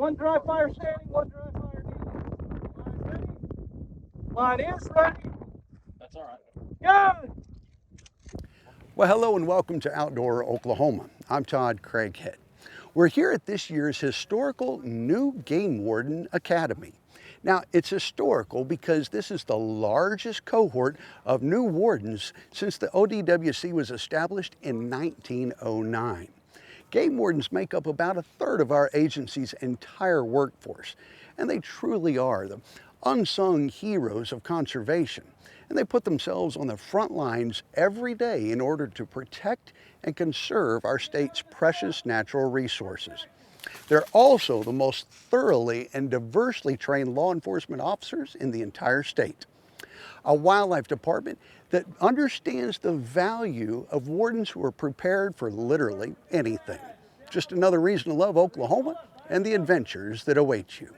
One dry fire standing, one dry fire kneeling. Line ready? Line is ready. That's all right. Good. Well, hello and welcome to Outdoor Oklahoma. I'm Todd Craighead. We're here at this year's historical New Game Warden Academy. Now, it's historical because this is the largest cohort of new wardens since the ODWC was established in 1909. Game wardens make up about a third of our agency's entire workforce, and they truly are the unsung heroes of conservation. And they put themselves on the front lines every day in order to protect and conserve our state's precious natural resources. They're also the most thoroughly and diversely trained law enforcement officers in the entire state. A wildlife department that understands the value of wardens who are prepared for literally anything. Just another reason to love Oklahoma and the adventures that await you.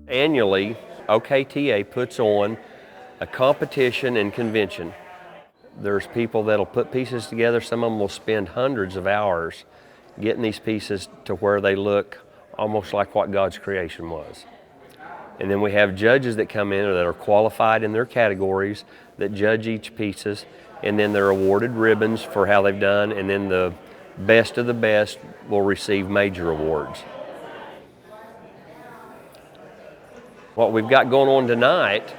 Annually, OKTA puts on a competition and convention. There's people that'll put pieces together. Some of them will spend hundreds of hours getting these pieces to where they look almost like what God's creation was. And then we have judges that come in that are qualified in their categories that judge each pieces, and then they're awarded ribbons for how they've done, and then the best of the best will receive major awards. What we've got going on tonight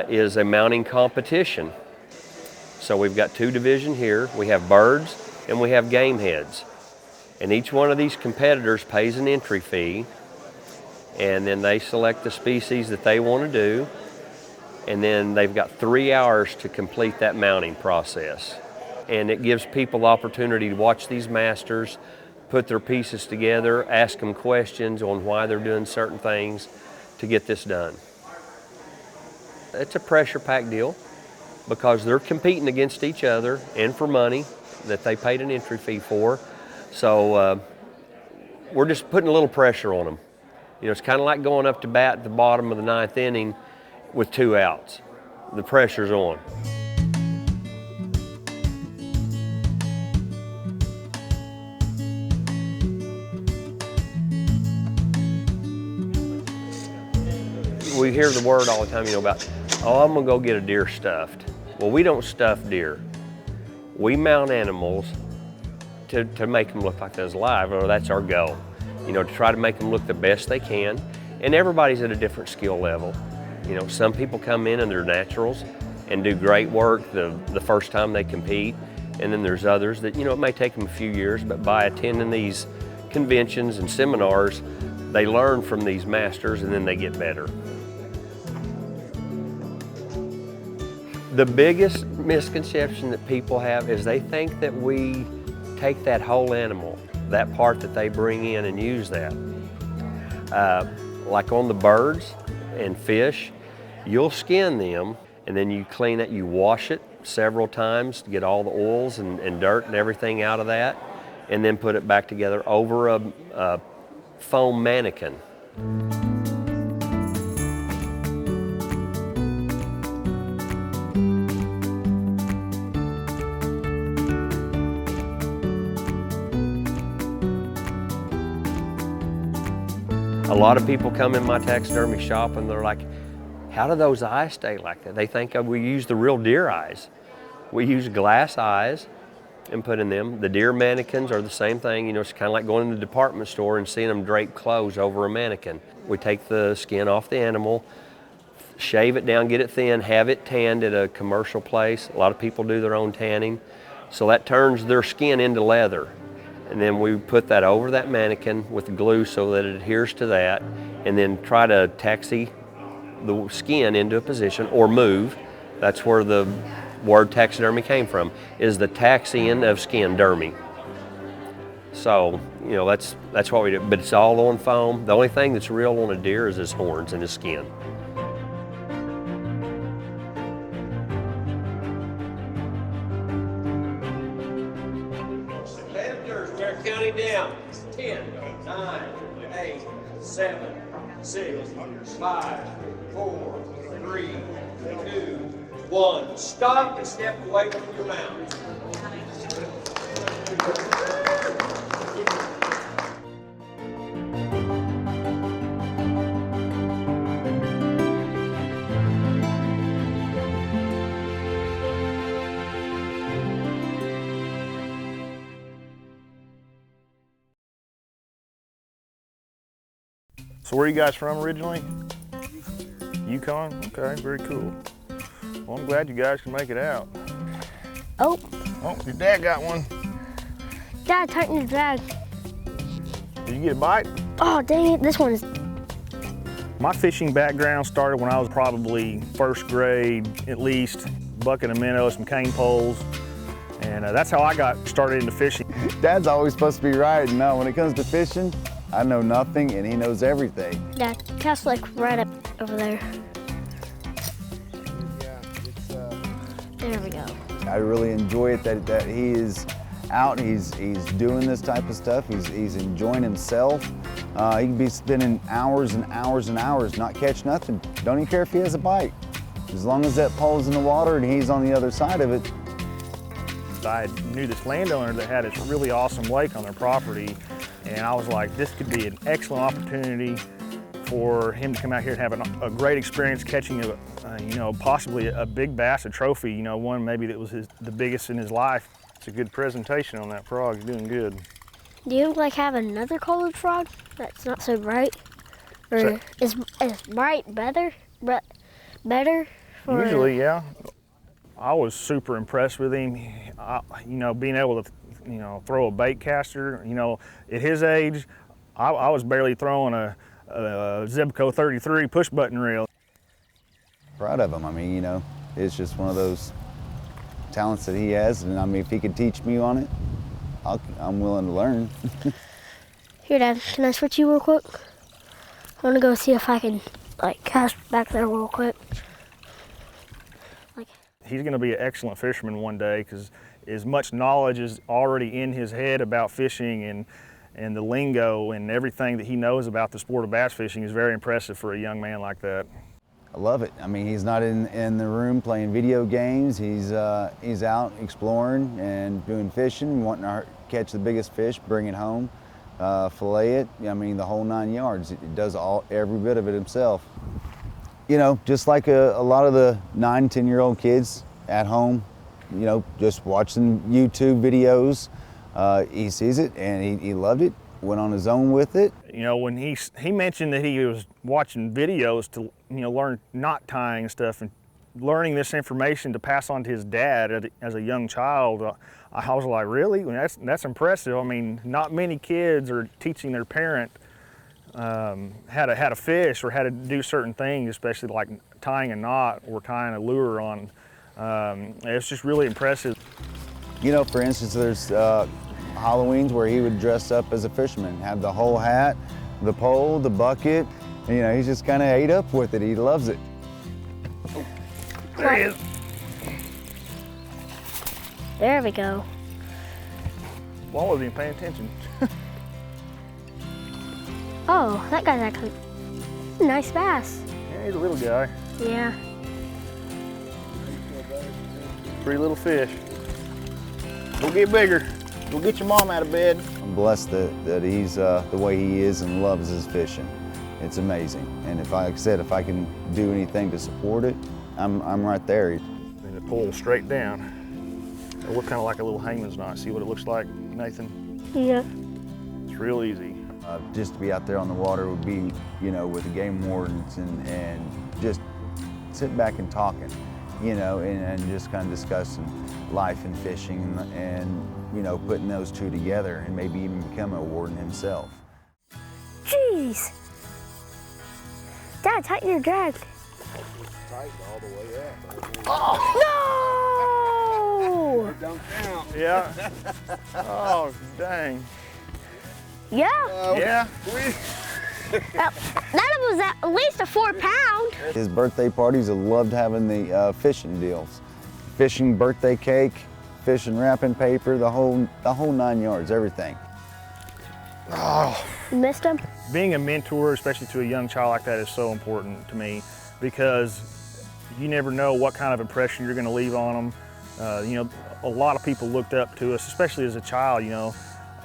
is a mounting competition. So we've got two divisions here. We have birds and we have game heads. And each one of these competitors pays an entry fee, and then they select the species that they want to do, and then they've got 3 hours to complete that mounting process. And it gives people the opportunity to watch these masters put their pieces together, ask them questions on why they're doing certain things to get this done. It's a pressure-packed deal because they're competing against each other and for money that they paid an entry fee for. So we're just putting a little pressure on them. You know, it's kind of like going up to bat at the bottom of the ninth inning with 2 outs. The pressure's on. We hear the word all the time, about, oh, I'm gonna go get a deer stuffed. Well, we don't stuff deer. We mount animals to make them look like they're alive, or that's our goal. To try to make them look the best they can. And everybody's at a different skill level. Some people come in and they're naturals and do great work the first time they compete. And then there's others that, it may take them a few years, but by attending these conventions and seminars, they learn from these masters and then they get better. The biggest misconception that people have is they think that we take that whole animal, that part that they bring in, and use that. Like on the birds and fish, you'll skin them and then you clean it, you wash it several times to get all the oils and dirt and everything out of that, and then put it back together over a foam mannequin. A lot of people come in my taxidermy shop and they're like, how do those eyes stay like that? They think we use the real deer eyes. We use glass eyes and put in them. The deer mannequins are the same thing. It's kind of like going to the department store and seeing them drape clothes over a mannequin. We take the skin off the animal, shave it down, get it thin, have it tanned at a commercial place. A lot of people do their own tanning. So that turns their skin into leather. And then we put that over that mannequin with glue so that it adheres to that, and then try to taxi the skin into a position or move. That's where the word taxidermy came from, is the taxiing of skin, dermy. So, you know, that's what we do, but it's all on foam. The only thing that's real on a deer is his horns and his skin. Competitors, we're counting down. 10, 9, 8, 7, 6, 5, 4, 3, 2, 1. Stop and step away from your mount. So where are you guys from originally? Yukon? Okay, very cool. Well, I'm glad you guys can make it out. Oh, Oh, your dad got one. Dad, tighten your drag. Did you get a bite? Oh, dang it, this one's... My fishing background started when I was probably first grade, at least, bucking a minnow, some cane poles, and that's how I got started into fishing. Dad's always supposed to be right. No, when it comes to fishing, I know nothing and he knows everything. Dad, cast like right up over there. There we go. I really enjoy it that he is out, he's doing this type of stuff, he's enjoying himself. He can be spending hours and hours and hours not catch nothing. Don't even care if he has a bite. As long as that pole's in the water and he's on the other side of it. I knew this landowner that had this really awesome lake on their property, and I was like, this could be an excellent opportunity for him to come out here and have a great experience catching you know, possibly a big bass, a trophy, you know, one maybe that was the biggest in his life. It's a good presentation on that frog. He's doing good. Do you like have another colored frog that's not so bright? Or is bright better? Better for... Usually, yeah. I was super impressed with him. You know, being able to, you know, throw a bait caster. You know, at his age, I was barely throwing a Zebco 33 push button reel. Proud of him. I mean, you know, it's just one of those talents that he has, and I mean, if he could teach me on it, I'm willing to learn. Here, Dad, can I switch you real quick? I want to go see if I can, like, cast back there real quick. He's going to be an excellent fisherman one day because as much knowledge is already in his head about fishing and the lingo and everything that he knows about the sport of bass fishing is very impressive for a young man like that. I love it. I mean, he's not in the room playing video games. He's out exploring and doing fishing, wanting to catch the biggest fish, bring it home, fillet it. I mean, the whole 9 yards. He does every bit of it himself. You know, just like a lot of the 9, 10-year-old kids at home, you know, just watching YouTube videos. He sees it and he loved it, went on his own with it. You know, when he mentioned that he was watching videos to, you know, learn knot tying and stuff, and learning this information to pass on to his dad as a young child, I was like, really? That's impressive. I mean, not many kids are teaching their parent how to fish or how to do certain things, especially like tying a knot or tying a lure on. It's just really impressive. You know, for instance, there's Halloweens where he would dress up as a fisherman, have the whole hat, the pole, the bucket. And, you know, he's just kind of ate up with it. He loves it. Oh, there he is. There we go. Well, I wasn't even paying attention. Oh, that guy's actually a nice bass. Yeah, he's a little guy. Yeah. Pretty little fish. Go get bigger. Go get your mom out of bed. I'm blessed that he's the way he is and loves his fishing. It's amazing. And if like I said, if I can do anything to support it, I'm right there. And to pull straight down. It'll look kind of like a little hangman's knot. See what it looks like, Nathan? Yeah. It's real easy. Just to be out there on the water would be, you know, with the game wardens and just sitting back and talking, you know, and just kind of discussing life and fishing and, you know, putting those two together and maybe even become a warden himself. Jeez. Dad, tighten your drag. No! Don't count. Yeah. Oh, dang. Yeah. Yeah. That was at least a 4-pound. His birthday parties, I loved having the fishing deals. Fishing birthday cake, fishing wrapping paper, the whole 9 yards, everything. You missed him? Being a mentor, especially to a young child like that, is so important to me because you never know what kind of impression you're going to leave on them. You know, a lot of people looked up to us, especially as a child, you know.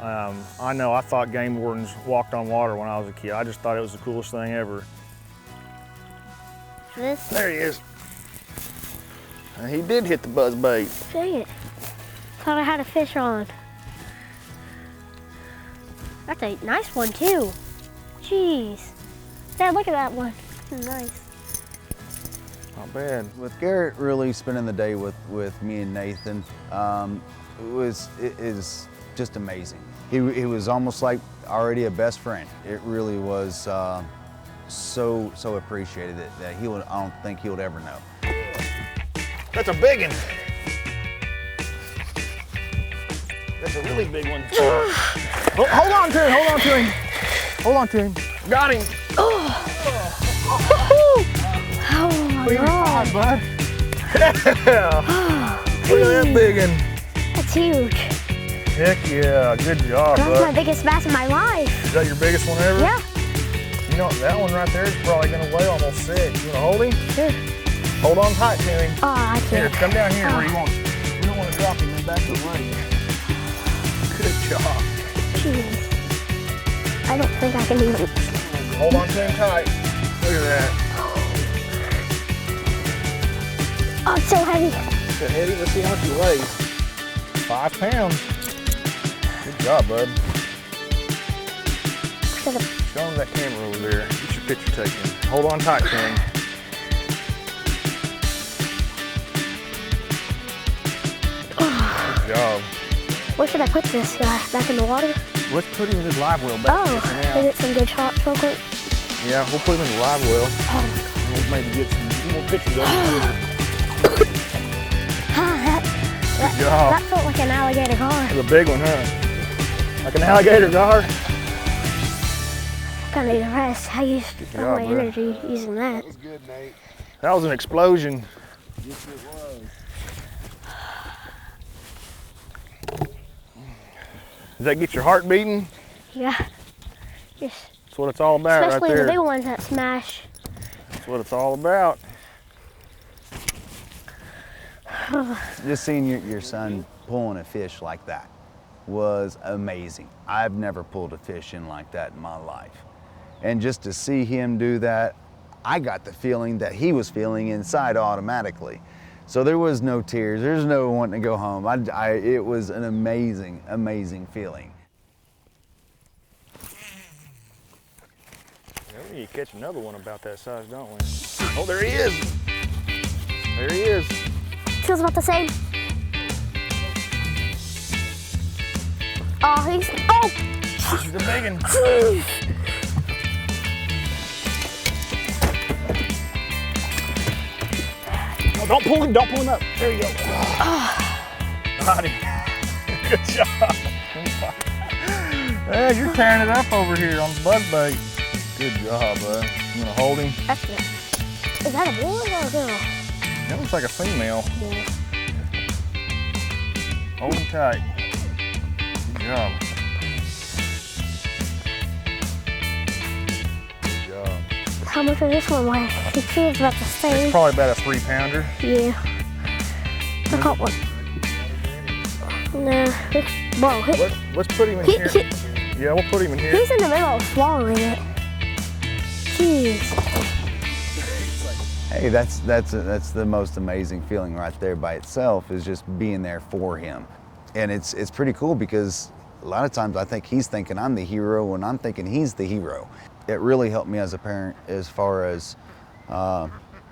I thought game wardens walked on water when I was a kid. I just thought it was the coolest thing ever. There he is. And he did hit the buzz bait. Dang it. Thought I had a fish on. That's a nice one too. Jeez. Dad, look at that one. Nice. Not bad. With Garrett really spending the day with me and Nathan, it is just amazing. He was almost like already a best friend. It really was so appreciated that I don't think he would ever know. That's a big one. That's a really big one. Hold on to him, hold on to him. Hold on to him. Got him. Oh my God. Bud. Yeah. Look at that big one. That's huge. Heck yeah, good job, That was my bud. biggest bass in my life. Is that your biggest one ever? Yeah. You know, that one right there is probably gonna weigh almost 6. You wanna hold him? Sure. Hold on tight to him. Oh, I Here, can't. come down here where you want. We don't want to drop him in the back of the lake. Good job. Jeez. I don't think I can even. Hold on to him tight. Look at that. Oh, it's so heavy. Is that heavy? Let's see how much he weighs. 5 pounds. Good job, bud. Show him that camera over there. Get your picture taken. Hold on tight to him. Good job. Where should I put this guy? Back in the water? Let's put him in his live well back Oh, there for is now. it some good shots real quick? Yeah, we'll put him in the live well. Oh, We'll maybe get some more pictures of him. Good job. that felt like an alligator gar. That's a big one, huh? Like an alligator gar. Kind of need a rest. I used all job, my bro. energy using that. Good, Nate. That was an explosion. Yes, it was. Does that get your heart beating? Yeah. Just, That's what it's all about right especially the there. big ones that smash. That's what it's all about. Just seeing your son pulling a fish like that was amazing. I've never pulled a fish in like that in my life. And just to see him do that, I got the feeling that he was feeling inside automatically. So there was no tears, there's no wanting to go home. It was an amazing, amazing feeling. We need to catch another one about that size, don't we? Oh, there he is. There he is. Feels about the same. Oh, he's, oh! He's the big one. Oh, don't pull him up. There you go. Got him. Good job. Hey, you're tearing it up over here on the buzzbait. Good job, bud. You wanna hold him? That's it. Is that a boy or a girl? That looks like a female. Yeah. Hold him tight. Good job. Good job. How much does this one weigh? He feels about the It's same. probably about a 3-pounder. Yeah. I caught one. Nah. Whoa. Let's put him in here. Yeah, we'll put him in here. He's in the middle of swallowing it. Jeez. Hey, that's the most amazing feeling right there by itself, is just being there for him. And it's pretty cool because a lot of times I think he's thinking I'm the hero and I'm thinking he's the hero. It really helped me as a parent as far as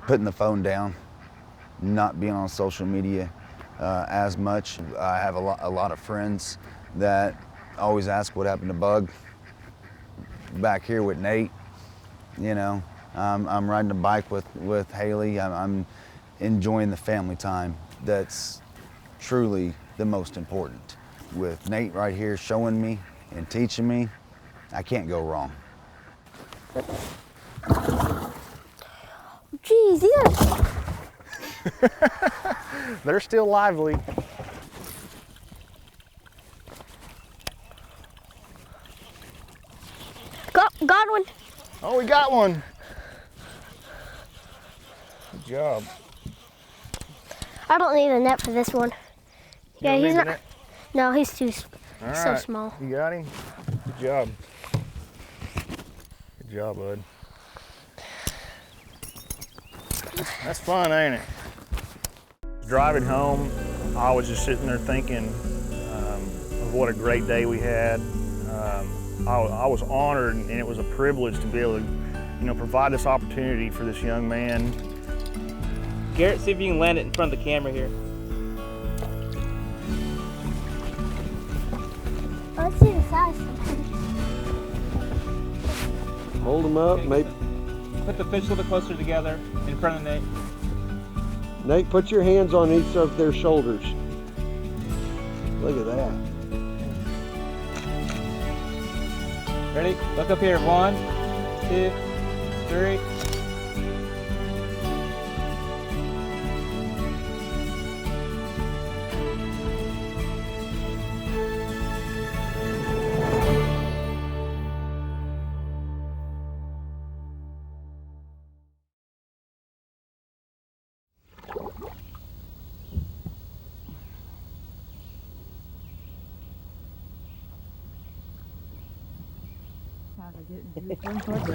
putting the phone down, not being on social media as much. I have a lot of friends that always ask what happened to Bug. Back here with Nate, you know, I'm riding a bike with Haley. I'm enjoying the family time. That's truly the most important. With Nate right here showing me and teaching me, I can't go wrong. Geez, yeah. They're still lively. Got one. Oh, we got one. Good job. I don't need a net for this one. Yeah, You he's don't need not. the net? No, he's too All so right. small. You got him? Good job. Good job, bud. That's fun, ain't it? Driving home, I was just sitting there thinking of what a great day we had. I was honored, and it was a privilege to be able to, provide this opportunity for this young man. Garrett, see if you can land it in front of the camera here. Let's see the size. Hold them up, Okay, maybe. Put the fish a little closer together in front of Nate. Nate, put your hands on each of their shoulders. Look at that. Ready? Look up here. 1, 2, 3.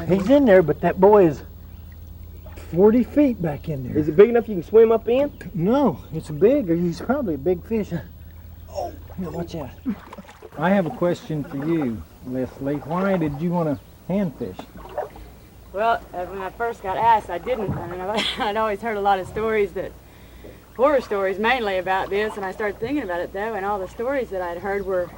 He's in there, but that boy is 40 feet back in there. Is it big enough you can swim up in? No, it's big, or he's probably a big fish. Oh, here, watch out. I have a question for you, Leslie. Why did you want to hand fish? Well, when I first got asked, I didn't. I mean, I'd always heard a lot of stories horror stories mainly about this, and I started thinking about it though, and all the stories that I'd heard were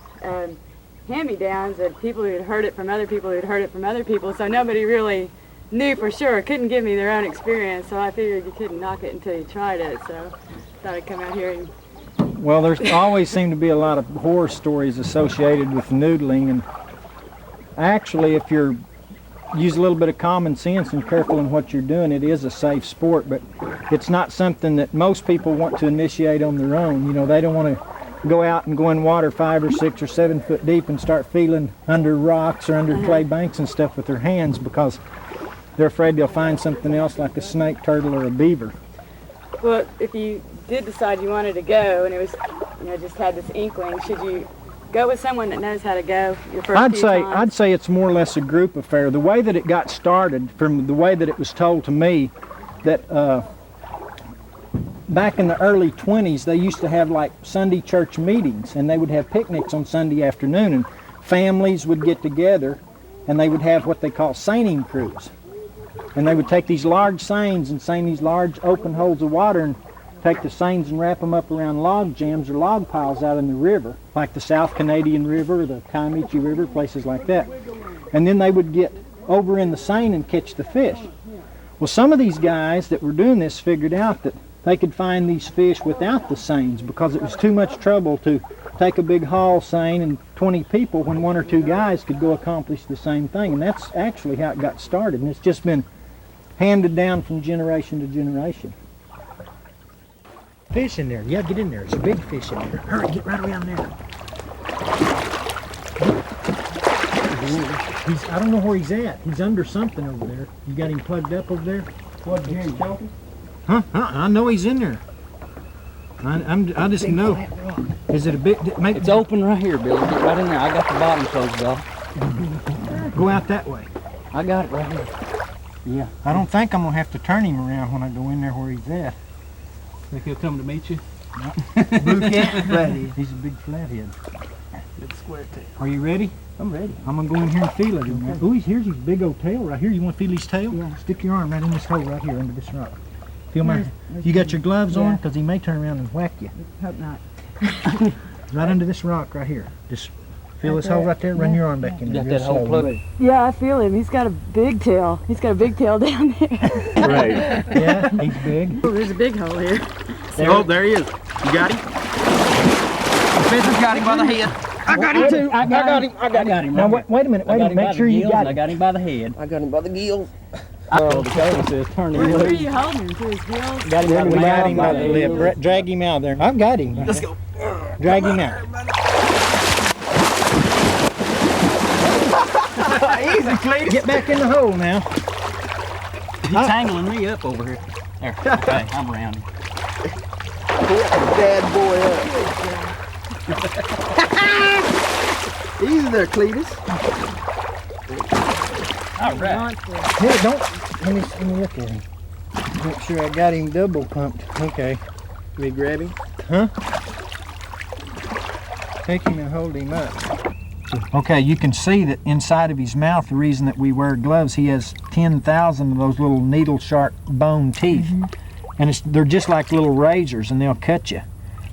hand-me-downs of people who had heard it from other people who'd heard it from other people, so nobody really knew for sure, couldn't give me their own experience, so I figured you couldn't knock it until you tried it, so I thought I'd come out here and... Well, there's always seemed to be a lot of horror stories associated with noodling, and actually, if you're use a little bit of common sense and careful in what you're doing, it is a safe sport, but it's not something that most people want to initiate on their own. You know, they don't want to go out and go in water 5 or 6 or 7 foot deep and start feeling under rocks or under clay banks and stuff with their hands, because they're afraid they'll find something else like a snake, turtle, or a beaver. Well, if you did decide you wanted to go and it was, just had this inkling, should you go with someone that knows how to go your first few times? I'd say it's more or less a group affair. The way that it got started, from the way that it was told to me, that back in the early 20s, they used to have like Sunday church meetings, and they would have picnics on Sunday afternoon, and families would get together, and they would have what they call seining crews. And they would take these large seines and seine these large open holes of water, and take the seines and wrap them up around log jams or log piles out in the river, like the South Canadian River or the Kiamichi River, places like that. And then they would get over in the seine and catch the fish. Well, some of these guys that were doing this figured out that they could find these fish without the seines, because it was too much trouble to take a big haul seine and 20 people when 1 or 2 guys could go accomplish the same thing. And that's actually how it got started, and it's just been handed down from generation to generation. Fish in there. Yeah, get in there. There's a big fish in there. Hurry, get right around there. I don't know where he's at. He's under something over there. You got him plugged up over there? What, here, you choking? Huh? I know he's in there. I just know. Is it a big... It's open right here, Billy. Get right in there. I got the bottom closed off. Go out that way. I got it right here. Yeah. I don't think I'm going to have to turn him around when I go in there where he's at. Think he'll come to meet you? Bluecat? Flathead. He's a big flathead. Big square tail. Are you ready? I'm ready. I'm going to go in here and feel it. Okay. Ooh, here's his big old tail right here. You want to feel his tail? Yeah. Stick your arm right in this hole right here under this rock. Feel my... You got your gloves on? Because he may turn around and whack you. Hope not. Right under this rock right here. Just Feel this hole right there? Run your arm back in there. Got that hole plugged? Yeah, I feel him. He's got a big tail. He's got a big tail down there. Right. Yeah, he's big. Oh, there's a big hole here. Oh, there he is. You got him? Spencer's got him by the head. I got him too. I got him. Now wait a minute. Make sure you got him. I got him by the head. I got him by the gills. The camera says turn him Where are loose. you holding him? To his gills? Got him by the lip. Drag him out there. I've got him. Let's go. Drag him out. Easy, Cletus. Get back in the hole now. He's tangling me up over here. There. Okay, I'm around him. Bad boy up. Easy there, Cletus. All right. Here, don't. Let me look at him. Make sure I got him double pumped. Okay. Can we grab him? Huh? Take him and hold him up. Okay, you can see that inside of his mouth, the reason that we wear gloves, he has 10,000 of those little needle sharp bone teeth. And they're just like little razors, and they'll cut you.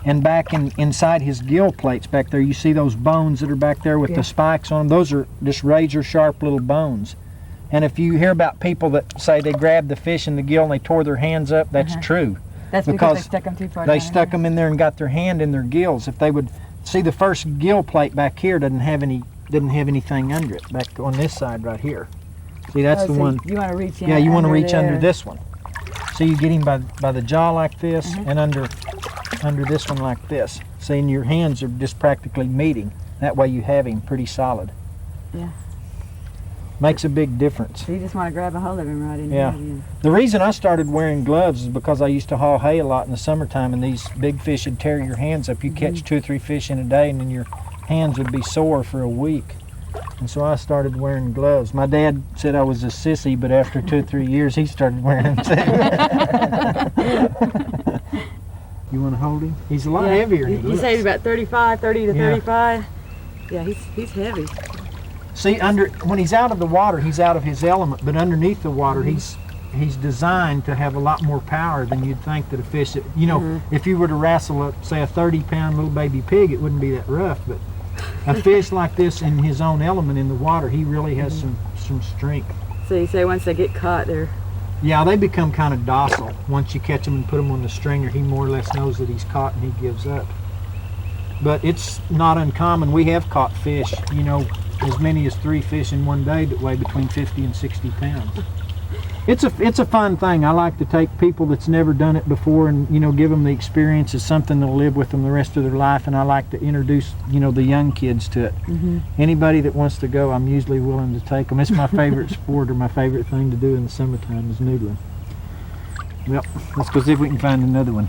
And back inside his gill plates back there, you see those bones that are back there with the spikes on them? Those are just razor sharp little bones. And if you hear about people that say they grabbed the fish in the gill and they tore their hands up, that's true. That's because they stuck them too far down. They stuck them in there and got their hand in their gills. If they would see, the first gill plate back here didn't have anything under it. Back on this side right here. See, that's the one. You want to reach in. Yeah, you want to reach under this one. So you get him by the jaw like this, and under this one like this. See, and your hands are just practically meeting. That way you have him pretty solid. Yeah. Makes a big difference. So you just want to grab a hold of him right in Yeah. there. The reason I started wearing gloves is because I used to haul hay a lot in the summertime, and these big fish would tear your hands up. You catch 2 or 3 fish in a day, and then your hands would be sore for a week. And so I started wearing gloves. My dad said I was a sissy, but after 2 or 3 years, he started wearing them too. You want to hold him? He's a lot heavier than he You looks. say he's about 30 to 35. Yeah, he's heavy. See, when he's out of the water, he's out of his element, but underneath the water, he's designed to have a lot more power than you'd think that a fish, if you were to wrestle, say, a 30-pound little baby pig, it wouldn't be that rough, but a fish like this in his own element in the water, he really has some strength. So you say once they get caught, Yeah, they become kind of docile. Once you catch them and put them on the stringer, he more or less knows that he's caught and he gives up. But it's not uncommon. We have caught fish, as many as 3 fish in one day that weigh between 50 and 60 pounds. It's a fun thing. I like to take people that's never done it before and give them the experience as something that'll live with them the rest of their life, and I like to introduce the young kids to it. Anybody that wants to go, I'm usually willing to take them. It's my favorite sport, or my favorite thing to do in the summertime is noodling. Well, let's go see if we can find another one.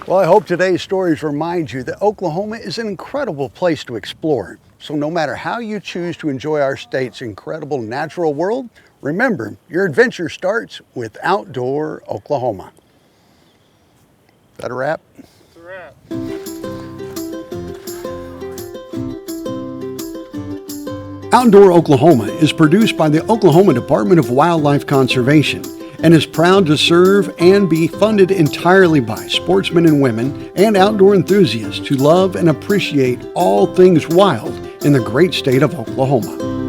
Well, I hope today's stories remind you that Oklahoma is an incredible place to explore. So no matter how you choose to enjoy our state's incredible natural world, remember, your adventure starts with Outdoor Oklahoma. Is that a wrap? It's a wrap. Outdoor Oklahoma is produced by the Oklahoma Department of Wildlife Conservation and is proud to serve and be funded entirely by sportsmen and women and outdoor enthusiasts who love and appreciate all things wild in the great state of Oklahoma.